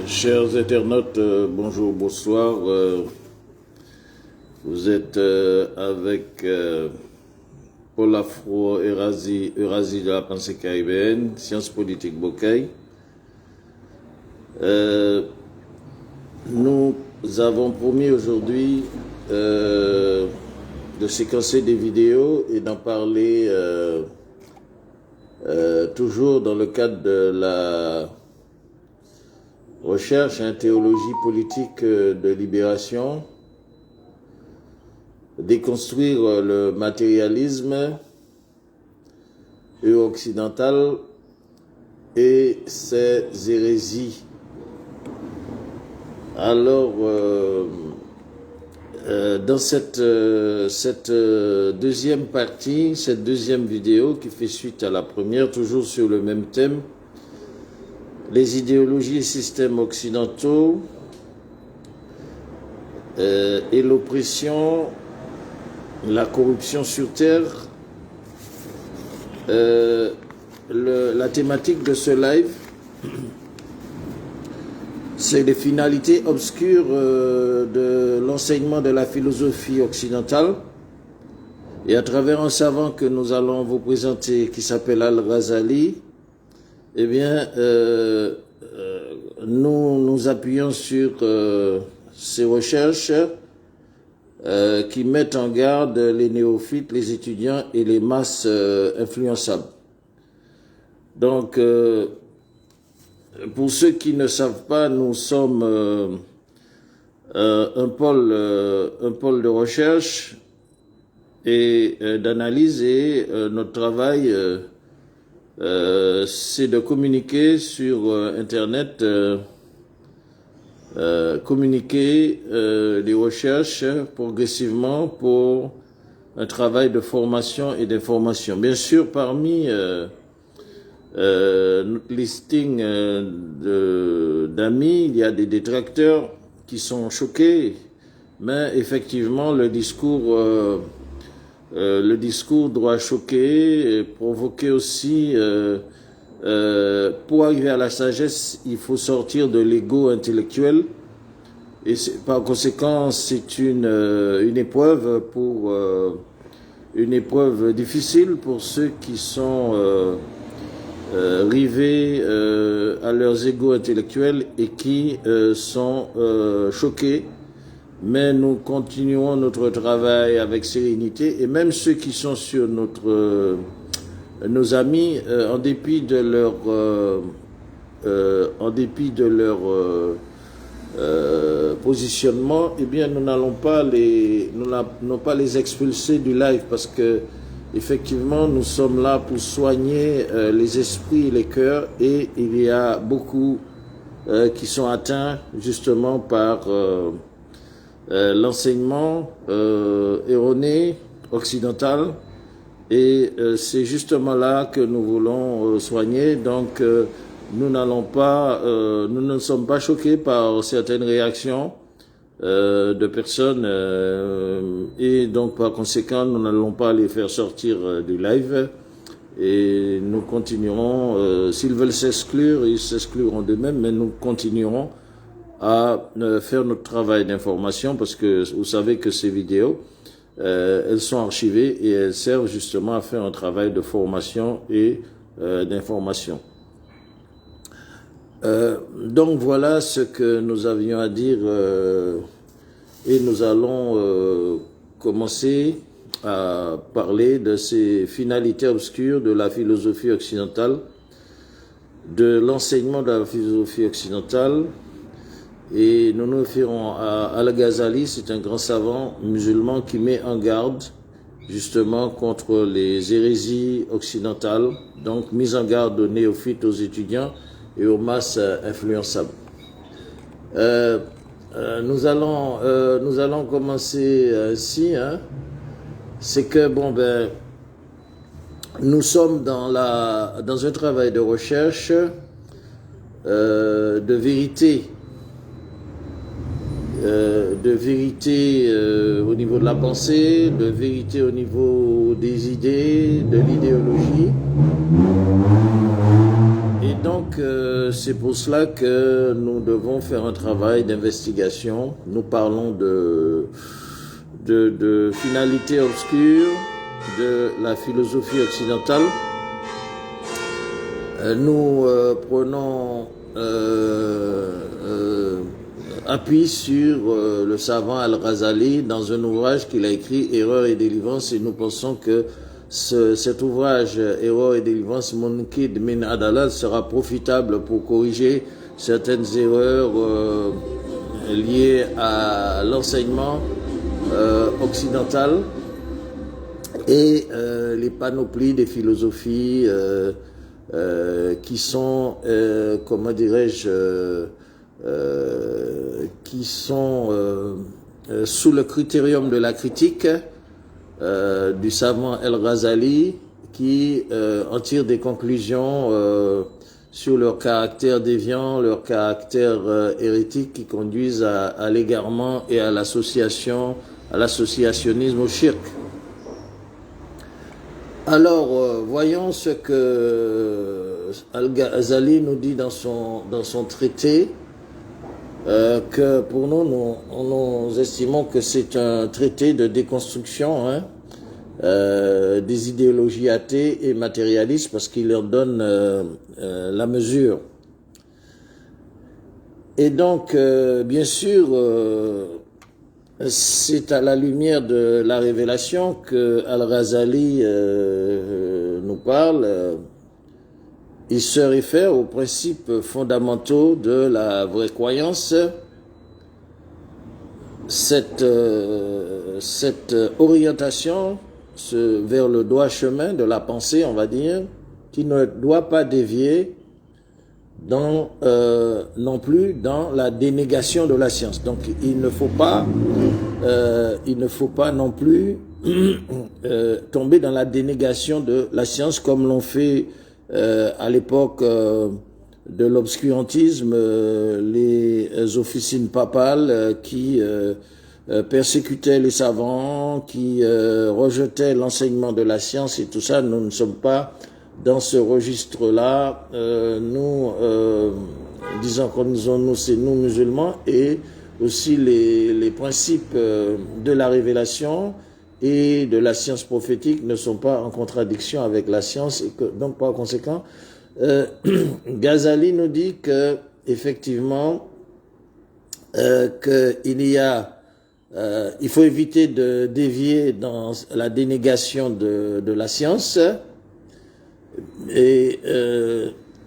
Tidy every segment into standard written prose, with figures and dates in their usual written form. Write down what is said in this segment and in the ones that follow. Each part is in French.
Chers internautes, bonjour, bonsoir. Vous êtes avec Paul Afro Erazi de la pensée caribéenne, Sciences politiques Bocaï. Nous avons promis aujourd'hui de séquencer des vidéos et d'en parler toujours dans le cadre de la recherche en théologie politique de libération, déconstruire le matérialisme occidental et ses hérésies. Alors, dans cette deuxième partie, cette deuxième vidéo qui fait suite à la première, toujours sur le même thème, les idéologies et systèmes occidentaux et l'oppression, la corruption sur Terre. La thématique de ce live, c'est les finalités obscures de l'enseignement de la philosophie occidentale. Et à travers un savant que nous allons vous présenter qui s'appelle Al-Ghazali, eh bien, nous nous appuyons sur ces recherches qui mettent en garde les néophytes, les étudiants et les masses influençables. Donc, pour ceux qui ne savent pas, nous sommes un pôle de recherche et d'analyse, et notre travail c'est de communiquer sur Internet, communiquer les recherches progressivement pour un travail de formation et d'information. Bien sûr, parmi notre listing d'amis, il y a des détracteurs qui sont choqués, mais effectivement, le discours doit choquer et provoquer aussi. Pour arriver à la sagesse, il faut sortir de l'ego intellectuel. Et par conséquent, c'est une épreuve une épreuve difficile pour ceux qui sont rivés à leurs égos intellectuels et qui sont choqués. Mais nous continuons notre travail avec sérénité, et même ceux qui sont sur nos amis, en dépit de leur positionnement, eh bien nous n'allons pas les expulser du live, parce que effectivement nous sommes là pour soigner les esprits et les cœurs, et il y a beaucoup qui sont atteints justement par l'enseignement erroné occidental, et c'est justement là que nous voulons soigner. Donc nous ne sommes pas choqués par certaines réactions de personnes, et donc par conséquent nous n'allons pas les faire sortir du live, et nous continuerons. S'ils veulent s'exclure, ils s'excluront d'eux-mêmes, mais nous continuerons à faire notre travail d'information, parce que vous savez que ces vidéos, elles sont archivées et elles servent justement à faire un travail de formation et d'information. Donc voilà ce que nous avions à dire, et nous allons commencer à parler de ces finalités obscures de la philosophie occidentale, de l'enseignement de la philosophie occidentale. Et nous nous référons à Al-Ghazali. C'est un grand savant musulman qui met en garde justement contre les hérésies occidentales, donc mise en garde aux néophytes, aux étudiants et aux masses influençables. Nous allons commencer ainsi. C'est que nous sommes dans un travail de recherche de vérité. De vérité au niveau de la pensée, de vérité au niveau des idées, de l'idéologie. Et donc, c'est pour cela que nous devons faire un travail d'investigation. Nous parlons de finalité obscure de la philosophie occidentale. Nous prenons appui sur le savant Al-Ghazali dans un ouvrage qu'il a écrit, Erreur et délivrance, et nous pensons que cet ouvrage, Erreur et délivrance, Munkid min Adalal, sera profitable pour corriger certaines erreurs liées à l'enseignement occidental et les panoplies des philosophies qui sont, comment dirais-je, qui sont sous le critérium de la critique du savant Al-Ghazali, qui en tire des conclusions sur leur caractère déviant, leur caractère hérétique, qui conduisent à l'égarement et à l'association, à l'associationnisme, au shirk. Alors, voyons ce que Al-Ghazali nous dit dans son traité, que pour nous, nous estimons que c'est un traité de déconstruction des idéologies athées et matérialistes, parce qu'il leur donne la mesure. Et donc, bien sûr, c'est à la lumière de la révélation que Al-Ghazali nous parle. Il se réfère aux principes fondamentaux de la vraie croyance. Cette orientation vers le droit chemin de la pensée, on va dire, qui ne doit pas dévier non plus dans la dénégation de la science. Donc il ne faut pas non plus tomber dans la dénégation de la science, comme l'ont fait à l'époque de l'obscurantisme les officines papales qui persécutaient les savants, qui rejetaient l'enseignement de la science et tout ça. Nous ne sommes pas dans ce registre-là. Nous disons que nous, c'est nous musulmans, et aussi les principes de la révélation et de la science prophétique ne sont pas en contradiction avec la science, et que donc par conséquent, Ghazali nous dit que effectivement il faut éviter de dévier dans la dénégation de la science, et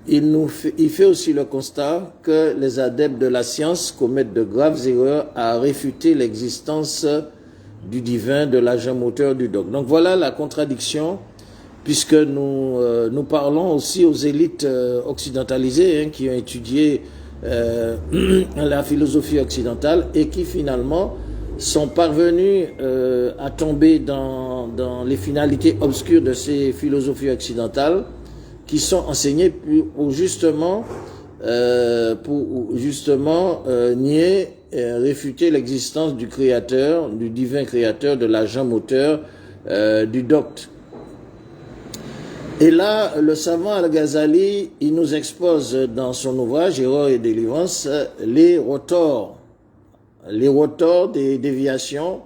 il fait aussi le constat que les adeptes de la science commettent de graves erreurs à réfuter l'existence du divin, de l'agent moteur du dogme. Donc voilà la contradiction, puisque nous parlons aussi aux élites occidentalisées qui ont étudié la philosophie occidentale et qui finalement sont parvenus à tomber dans les finalités obscures de ces philosophies occidentales, qui sont enseignées pour justement nier et réfuter l'existence du créateur, du divin créateur, de l'agent moteur du dogme. Et là, le savant Al-Ghazali, il nous expose dans son ouvrage Erreur et délivrance les rotors des déviations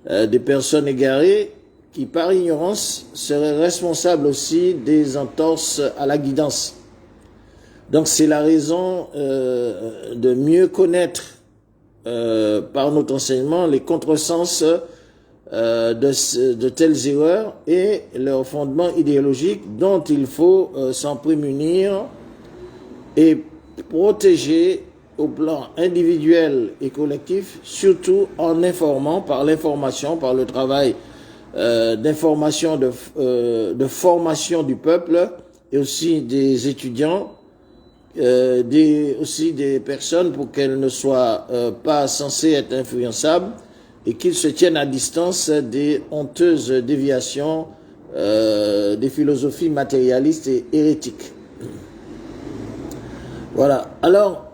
des personnes égarées qui, par ignorance, seraient responsables aussi des entorses à la guidance. Donc c'est la raison de mieux connaître par notre enseignement les contresens de telles erreurs et leurs fondements idéologiques, dont il faut s'en prémunir et protéger au plan individuel et collectif, surtout en informant, par l'information, par le travail d'information, de formation du peuple et aussi des étudiants, aussi des personnes, pour qu'elles ne soient pas censées être influençables et qu'ils se tiennent à distance des honteuses déviations des philosophies matérialistes et hérétiques. Voilà. Alors,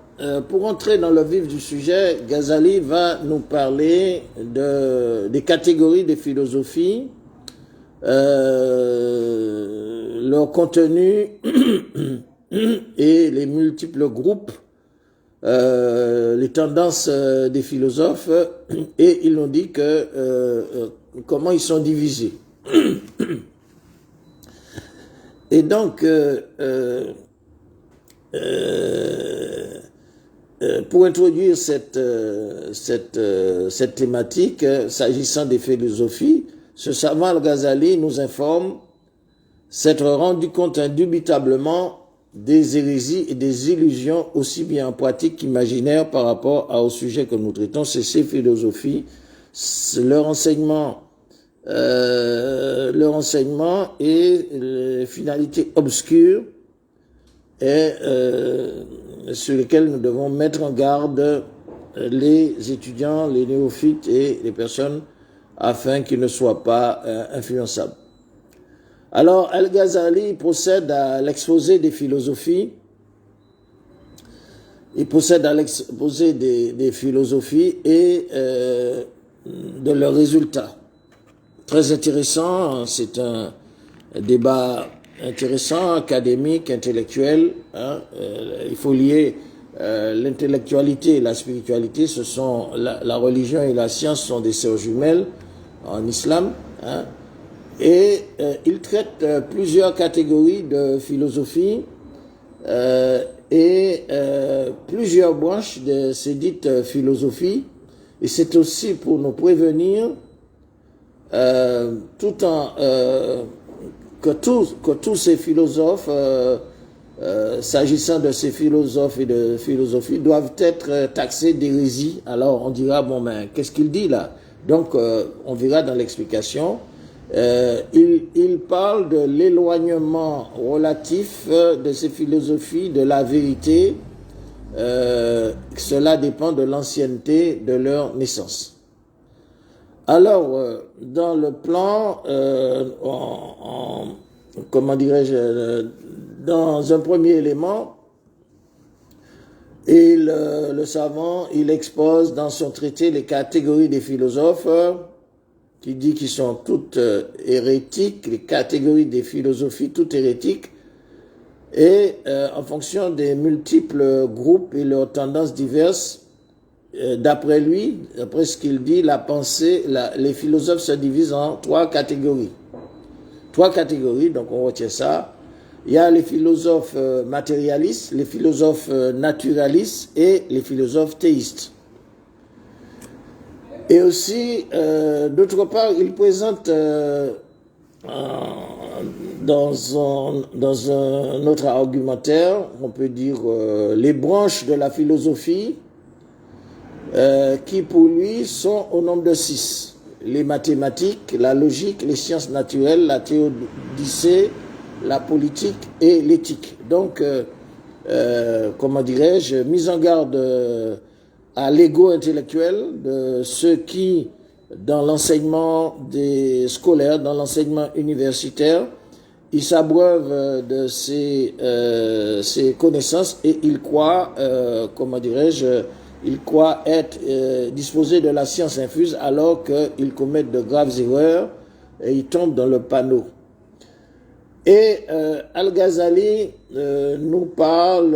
pour entrer dans le vif du sujet, Ghazali va nous parler des catégories des philosophies, leur contenu et les multiples groupes, les tendances des philosophes, et ils nous dit que comment ils sont divisés. Et donc, pour introduire cette thématique, s'agissant des philosophies, ce savant Al-Ghazali nous informe s'être rendu compte indubitablement des hérésies et des illusions aussi bien en pratique qu'imaginaire par rapport au sujet que nous traitons, c'est ces philosophies, leur enseignement et les finalités obscures et sur lesquelles nous devons mettre en garde les étudiants, les néophytes et les personnes afin qu'ils ne soient pas influençables. Alors, Al-Ghazali procède à l'exposé des philosophies. Il procède à l'exposé des philosophies et de leurs résultats. Très intéressant, c'est un débat intéressant, académique, intellectuel. Il faut lier l'intellectualité et la spiritualité. Ce sont la religion et la science sont des sœurs jumelles en islam. Et il traite plusieurs catégories de philosophie et plusieurs branches de ces dites philosophies. Et c'est aussi pour nous prévenir tout en que tous ces philosophes, s'agissant de ces philosophes et de philosophie, doivent être taxés d'hérésie. Alors on dira, bon ben, qu'est-ce qu'il dit là? Donc on verra dans l'explication. Il parle de l'éloignement relatif de ces philosophies de la vérité. Cela dépend de l'ancienneté de leur naissance. Alors, dans le plan, comment dirais-je, dans un premier élément, le savant, il expose dans son traité les catégories des philosophes, qui dit qu'ils sont toutes hérétiques, les catégories des philosophies toutes hérétiques, et en fonction des multiples groupes et leurs tendances diverses, d'après lui, d'après ce qu'il dit, la pensée, les philosophes se divisent en trois catégories. Trois catégories, donc on retient ça. Il y a les philosophes matérialistes, les philosophes naturalistes et les philosophes théistes. Et aussi, d'autre part, il présente dans un autre argumentaire, on peut dire les branches de la philosophie qui pour lui sont au nombre de 6. Les mathématiques, la logique, les sciences naturelles, la théodicée, la politique et l'éthique. Donc, comment dirais-je, mise en garde à l'ego intellectuel de ceux qui, dans l'enseignement des scolaires, dans l'enseignement universitaire, ils s'abreuvent de ces connaissances et ils croient, comment dirais-je, ils croient être disposés de la science infuse alors qu'ils commettent de graves erreurs et ils tombent dans le panneau. Et Al-Ghazali nous parle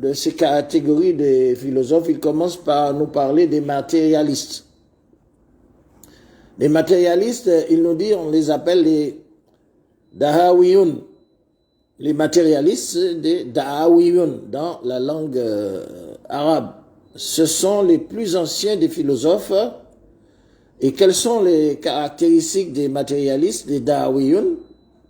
de ces catégories des philosophes. Il commence par nous parler des matérialistes. Les matérialistes, il nous dit, on les appelle les Dahawiyun. Les matérialistes, des Dahawiyun dans la langue arabe. Ce sont les plus anciens des philosophes. Et quelles sont les caractéristiques des matérialistes, des Dahawiyun?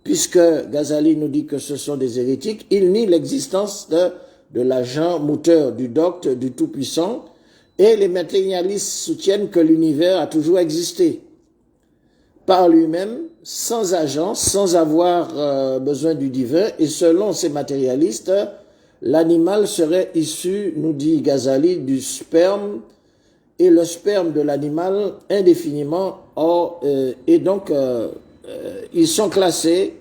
Puisque Ghazali nous dit que ce sont des hérétiques, il nie l'existence de l'agent moteur, du docte, du Tout-Puissant, et les matérialistes soutiennent que l'univers a toujours existé par lui-même, sans agent, sans avoir besoin du divin, et selon ces matérialistes, l'animal serait issu, nous dit Ghazali, du sperme, et le sperme de l'animal indéfiniment, et donc ils sont classés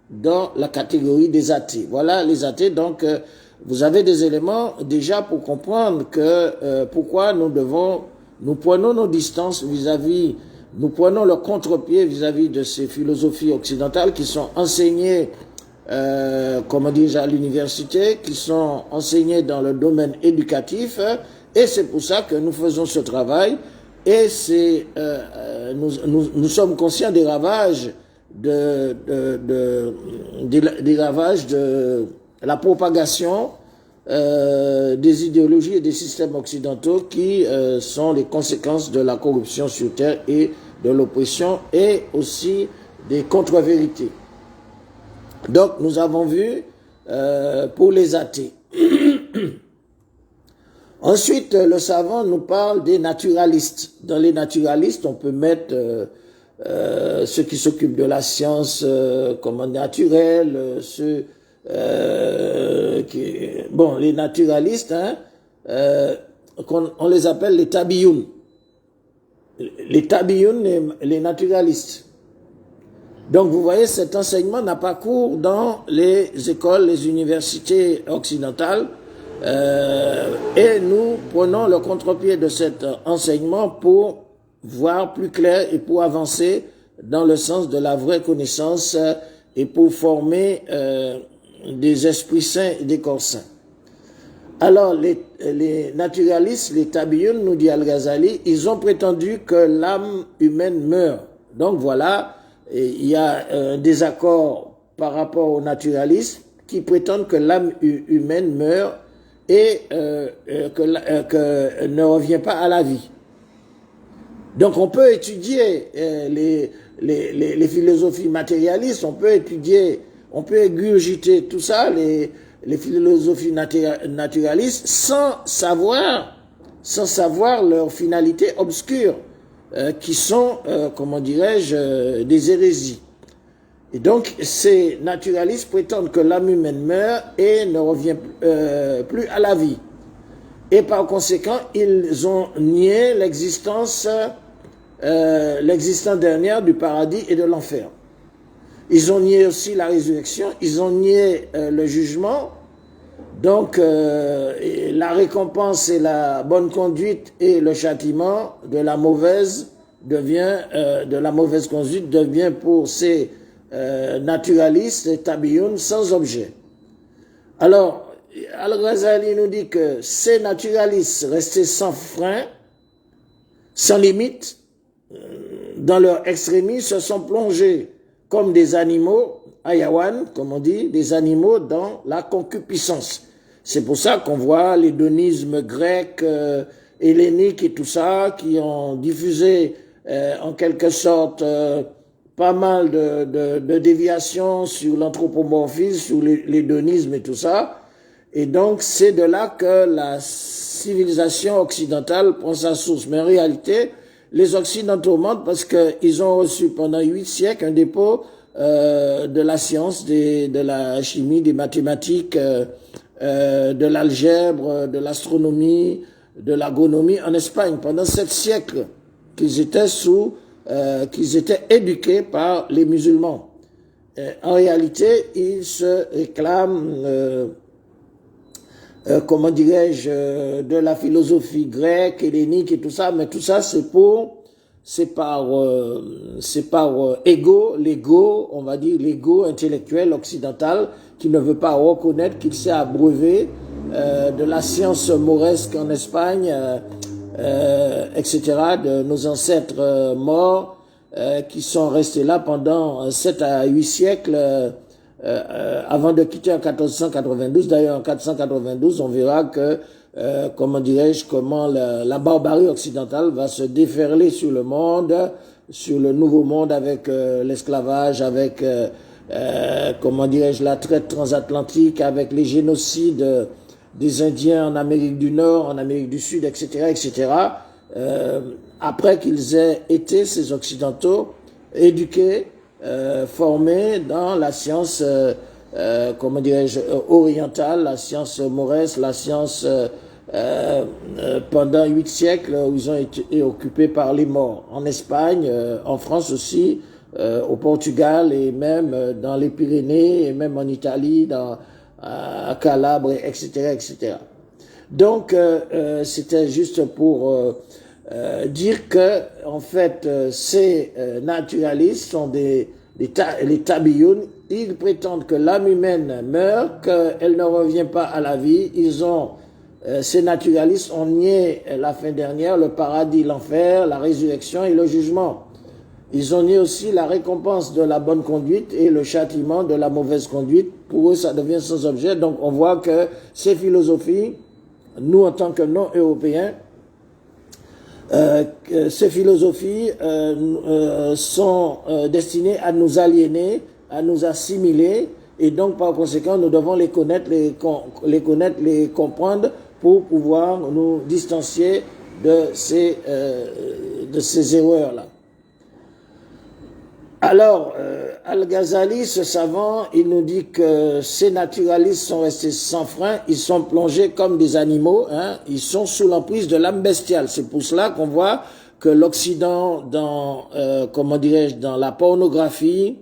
dans la catégorie des athées. Voilà les athées, donc vous avez des éléments déjà pour comprendre que pourquoi nous prenons nos distances nous prenons le contre-pied vis-à-vis de ces philosophies occidentales qui sont enseignées comment dire, à l'université, qui sont enseignés dans le domaine éducatif, et c'est pour ça que nous faisons ce travail, et nous sommes conscients des ravages des ravages de la propagation des idéologies et des systèmes occidentaux qui sont les conséquences de la corruption sur terre et de l'oppression et aussi des contre-vérités. Donc nous avons vu pour les athées. Ensuite, le savant nous parle des naturalistes. Dans les naturalistes, on peut mettre ceux qui s'occupent de la science naturelle, ceux les naturalistes, hein, on les appelle les tabiyoun. Les tabiyoun, les naturalistes. Donc vous voyez, cet enseignement n'a pas cours dans les écoles, les universités occidentales, et nous prenons le contre-pied de cet enseignement pour voir plus clair et pour avancer dans le sens de la vraie connaissance et pour former des esprits saints et des corps saints. Alors, les naturalistes, les tabiyoun, nous dit Al-Ghazali, ils ont prétendu que l'âme humaine meurt. Donc voilà, il y a un désaccord par rapport aux naturalistes qui prétendent que l'âme humaine meurt et que ne revient pas à la vie. Donc on peut étudier les philosophies matérialistes, on peut égurgiter tout ça, les philosophies naturalistes, sans savoir leur finalité obscure, qui sont, comment dirais-je, des hérésies. Et donc ces naturalistes prétendent que l'âme humaine meurt et ne revient plus à la vie. Et par conséquent, ils ont nié l'existence dernière du paradis et de l'enfer. Ils ont nié aussi la résurrection, ils ont nié le jugement. Donc la récompense et la bonne conduite et le châtiment de la mauvaise conduite devient pour ces naturalistes et tabiyoun sans objet. Alors, Al-Ghazali nous dit que ces naturalistes restés sans frein, sans limite, dans leur extrémisme, se sont plongés comme des animaux, ayawan, comme on dit, des animaux dans la concupiscence. C'est pour ça qu'on voit l'hédonisme grec, hellénique et tout ça, qui ont diffusé en quelque sorte pas mal de déviations sur l'anthropomorphisme, sur l'hédonisme et tout ça. Et donc c'est de là que la civilisation occidentale prend sa source. Mais en réalité, les Occidentaux mentent parce qu'ils ont reçu pendant 8 siècles un dépôt de la science, de la chimie, des mathématiques, de l'algèbre, de l'astronomie, de l'agronomie en Espagne. Pendant 7 siècles qu'ils étaient éduqués par les musulmans. En réalité, ils se réclament comment dirais-je, de la philosophie grecque, hellénique et tout ça, mais tout ça c'est par l'ego, on va dire l'ego intellectuel occidental qui ne veut pas reconnaître qu'il s'est abreuvé de la science mauresque en Espagne, etc., de nos ancêtres morts qui sont restés là pendant 7 à 8 siècles avant de quitter en 1492. D'ailleurs, en 1492, on verra que, comment dirais-je, comment la barbarie occidentale va se déferler sur le monde, sur le nouveau monde avec l'esclavage, avec, comment dirais-je, la traite transatlantique, avec les génocides des Indiens en Amérique du Nord, en Amérique du Sud, etc., etc. Après qu'ils aient été, ces Occidentaux, éduqués, formés dans la science, comment dirais-je, orientale, la science mauresque, la science pendant 8 siècles où ils ont été occupés par les morts. En Espagne, en France aussi, au Portugal et même dans les Pyrénées et même en Italie, à Calabre, etc., etc. Donc, c'était juste pour dire que, en fait, ces naturalistes sont des les tabioun, ils prétendent que l'âme humaine meurt, qu'elle ne revient pas à la vie. Ces naturalistes ont nié la fin dernière, le paradis, l'enfer, la résurrection et le jugement. Ils ont nié aussi la récompense de la bonne conduite et le châtiment de la mauvaise conduite. Pour eux, ça devient sans objet. Donc, on voit que ces philosophies, nous, en tant que non-européens, ces philosophies sont destinées à nous aliéner, à nous assimiler, et donc, par conséquent, nous devons les connaître, les comprendre pour pouvoir nous distancier de ces erreurs-là. Alors, Al-Ghazali, ce savant, il nous dit que ces naturalistes sont restés sans frein, ils sont plongés comme des animaux, hein, ils sont sous l'emprise de l'âme bestiale. C'est pour cela qu'on voit que l'Occident, dans la pornographie,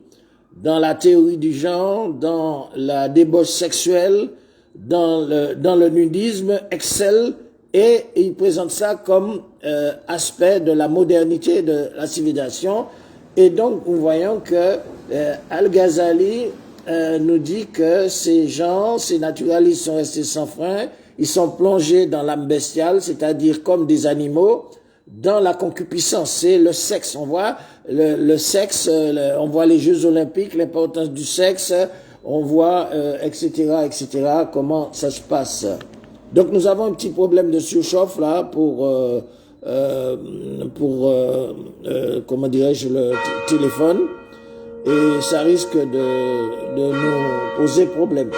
dans la théorie du genre, dans la débauche sexuelle, dans le nudisme, excelle, et il présente ça comme aspect de la modernité de la civilisation. Et donc, nous voyons que Al-Ghazali nous dit que ces naturalistes sont restés sans frein, ils sont plongés dans l'âme bestiale, c'est-à-dire comme des animaux, dans la concupiscence. C'est le sexe, on voit le sexe, on voit les Jeux olympiques, l'importance du sexe, on voit, etc., comment ça se passe. Donc, nous avons un petit problème de surchauffe là comment dirais-je, le téléphone, et ça risque de nous poser problème.